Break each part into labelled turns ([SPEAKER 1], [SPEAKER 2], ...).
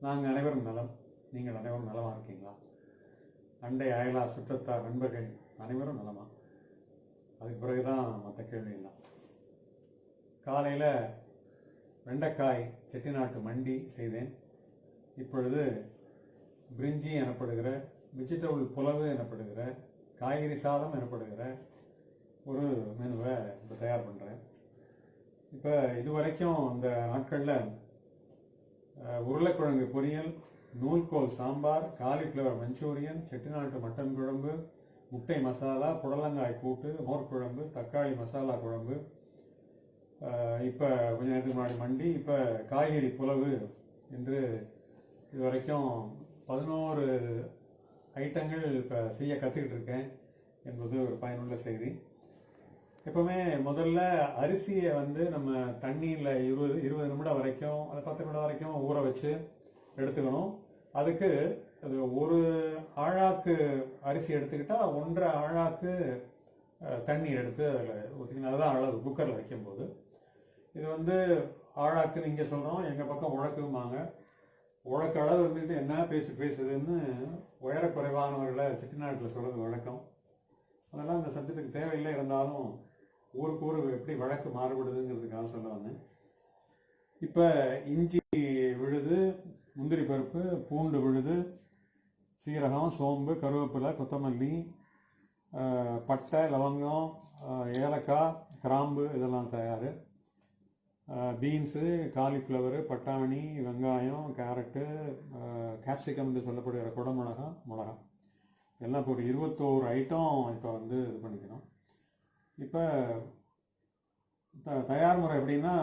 [SPEAKER 1] நாங்கள் அனைவரும் நலம். நீங்கள் அனைவரும் நலமாக இருக்கீங்களா? அண்டை அயலா சுற்றத்தார் நண்பர்கள் அனைவரும் நலமா? அதுக்கு பிறகுதான் மற்ற கேள்வியெல்லாம். காலையில் வெண்டைக்காய் செட்டிநாட்டு மண்டி செய்தேன். இப்பொழுது பிரிஞ்சி எனப்படுகிற வெஜிடபிள் புலவு எனப்படுகிற காய்கறி சாதம் எனப்படுகிற ஒரு மெனுவை இப்போ தயார் பண்ணுறேன். இப்போ இதுவரைக்கும் இந்த நாட்களில் உருளைக்கிழங்கு பொரியல், நூல்கோல் சாம்பார், காலிஃப்ளவர் மஞ்சூரியன், செட்டிநாட்டு மட்டன் குழம்பு, முட்டை மசாலா, புடலங்காய் கூட்டு, மோர் குழம்பு, தக்காளி மசாலா குழம்பு, இப்போ கொஞ்ச நேரத்துக்கு முன்னாடி மண்டி, இப்போ காய்கறி புலவு என்று இதுவரைக்கும் 11 ஐட்டங்கள் இப்போ செய்ய கற்றுக்கிட்டு இருக்கேன் என்பது ஒரு பயனுள்ள செய்தி. எப்பவுமே முதல்ல அரிசியை நம்ம தண்ணியில் 20 நிமிடம் வரைக்கும், 10 நிமிடம் வரைக்கும் ஊற வச்சு எடுத்துக்கணும். அதுக்கு அது ஒரு ஆழாக்கு அரிசி எடுத்துக்கிட்டா 1.5 ஆழாக்கு தண்ணி எடுத்து அதில் ஊற்றிக்கணும். அதுதான் அளவு குக்கரில் வைக்கும்போது. இது ஆழாக்குன்னு இங்கே சொல்கிறோம், எங்கள் பக்கம் உழக்குமாங்க. உழக்கு அளவு இருந்துட்டு என்ன பேச்சு பேசுதுன்னு உயரக்குறைவானவர்களை செட்டிநாட்டில் சொல்கிறது வழக்கம். அதெல்லாம் இந்த சப்ஜெக்டுக்கு தேவையில்லை, இருந்தாலும் ஊருக்கு ஊர் எப்படி வழக்கு மாறுபடுதுங்கிறதுக்காக சொல்ல வந்தேன். இப்போ இஞ்சி விழுது, முந்திரி பருப்பு, பூண்டு விழுது, சீரகம், சோம்பு, கருவேப்பிலை, கொத்தமல்லி, பட்டை, லவங்கம், ஏலக்காய், கிராம்பு இதெல்லாம் தயார். பீன்ஸு, காலிஃப்ளவரு, பட்டாணி, வெங்காயம், கேரட்டு, கேப்சிகம் என்று சொல்லப்படுகிற குடமிளகா, மிளகா எல்லாம் இப்போ ஒரு 21 ஐட்டம் இப்போ இது பண்ணிக்கணும். இப்போ தயார் முறை எப்படின்னா,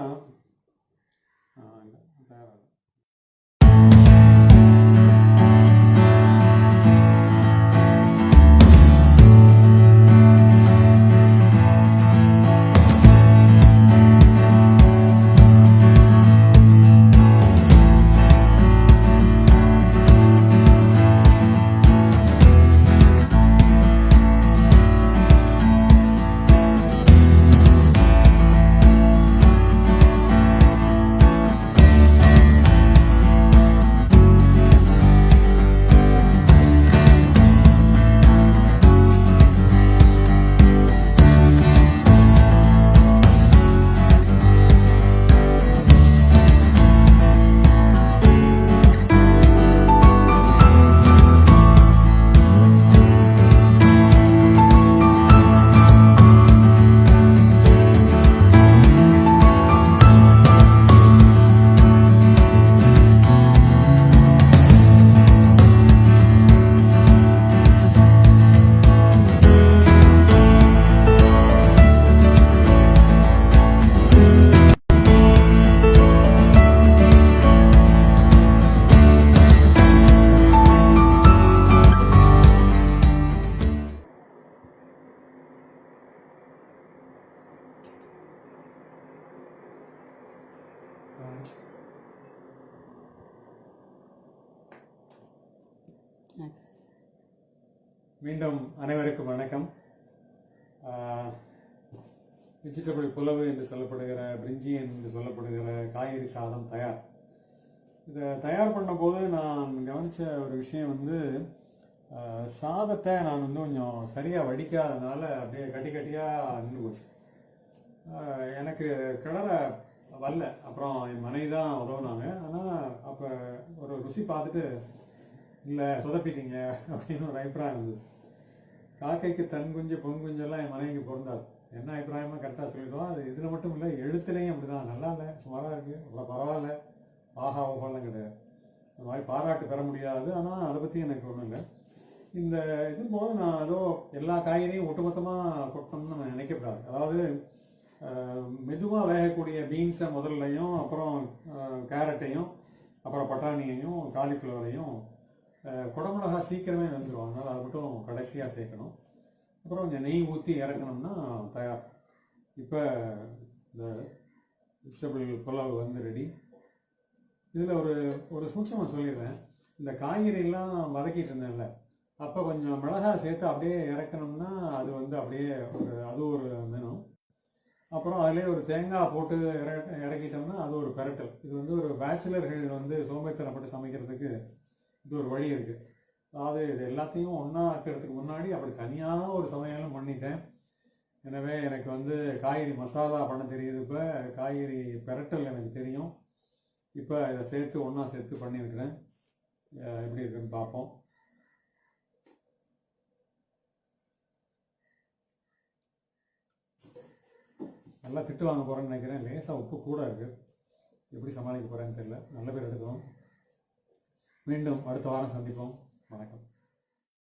[SPEAKER 1] மீண்டும் அனைவருக்கும் வணக்கம். வெஜிடபிள் புலவு என்று சொல்லப்படுகிற, பிரிஞ்சி என்று சொல்லப்படுகிற காய்கறி சாதம் தயார். இதை தயார் பண்ணும்போது நான் கவனித்த ஒரு விஷயம் சாதத்தை நான் கொஞ்சம் சரியாக வடிக்காதனால அப்படியே கட்டி கட்டியாக நின்று போச்சு. எனக்கு கிளற வரல. அப்புறம் என் மனைவி தான் உதவுனாங்க. ஆனால் அப்போ ஒரு ருசி பார்த்துட்டு, இல்லை சொதப்பிட்டீங்க அப்படின்னு ஒரு அபிப்பிராயம் இருந்தது. காக்கைக்கு தன் குஞ்சு பொன் குஞ்செல்லாம் என் மனைவிக்கு பொருந்தாது. என்ன அபிப்பிராயமாக கரெக்டாக சொல்லிடுவோம். அது இதில் மட்டும் இல்லை, எழுத்துலையும் அப்படி தான். நல்லா இல்லை, சுமாராக இருக்குது, அவ்வளோ பரவாயில்ல, ஆஹா ஓஹெல்லாம் கிடையாது. அந்த மாதிரி பாராட்டு பெற முடியாது. ஆனால் அதை பற்றி எனக்கு ஒன்றும் இல்லை. இந்த போது நான் ஏதோ எல்லா காய்கறியும் ஒட்டுமொத்தமாக கொட்டணும்னு நான் நினைக்கப்படாது. அதாவது மெதுவாக வேகக்கூடிய பீன்ஸை முதல்லையும், அப்புறம் கேரட்டையும், அப்புறம் பட்டாணியையும், காலிஃப்ளவரையும், குடமிளகா சீக்கிரமே வந்துடும். அதனால் அதை மட்டும் கடைசியாக சேர்க்கணும். அப்புறம் கொஞ்சம் நெய் ஊற்றி இறக்கணும்னா தயார். இப்போ இந்த வெஜிடபிள் புலாவ் ரெடி. இதில் ஒரு சூட்சமாக சொல்லிடுறேன். இந்த காய்கறியெல்லாம் வதக்கிட்டு இருந்தேன்ல, அப்போ கொஞ்சம் மிளகாய் சேர்த்து அப்படியே இறக்கணும்னா அது அப்படியே அது ஒரு மெனு. அப்புறம் அதிலே ஒரு தேங்காய் போட்டு இறக்கிட்டோம்னா அது ஒரு பெரட்டல். இது வந்து ஒரு பேச்சுலர்கள் வந்து சோம்பேறித்தனப்பட்டு சமைக்கிறதுக்கு இது ஒரு வழி இருக்கு. அதாவது இது எல்லாத்தையும் ஒன்றா ஆக்கிறதுக்கு முன்னாடி அப்படி தனியாக ஒரு சமையலும் பண்ணிட்டேன். எனவே எனக்கு வந்து காய்கறி மசாலா பண்ண தெரியுது. இப்போ காய்கறி பெரட்டல் எனக்கு தெரியும். இப்போ இதை சேர்த்து ஒன்றா சேர்த்து பண்ணியிருக்கிறேன். எப்படி இருக்குன்னு பார்ப்போம். நல்லா திட்டு வாங்க போகிறேன்னு நினைக்கிறேன். லேசாக உப்பு கூட இருக்குது. எப்படி சமாளிக்க போகிறேன்னு தெரியல. நல்ல பேர் எடுக்கணும். மீண்டும் அடுத்த வாரம் சந்திப்போம். வணக்கம்.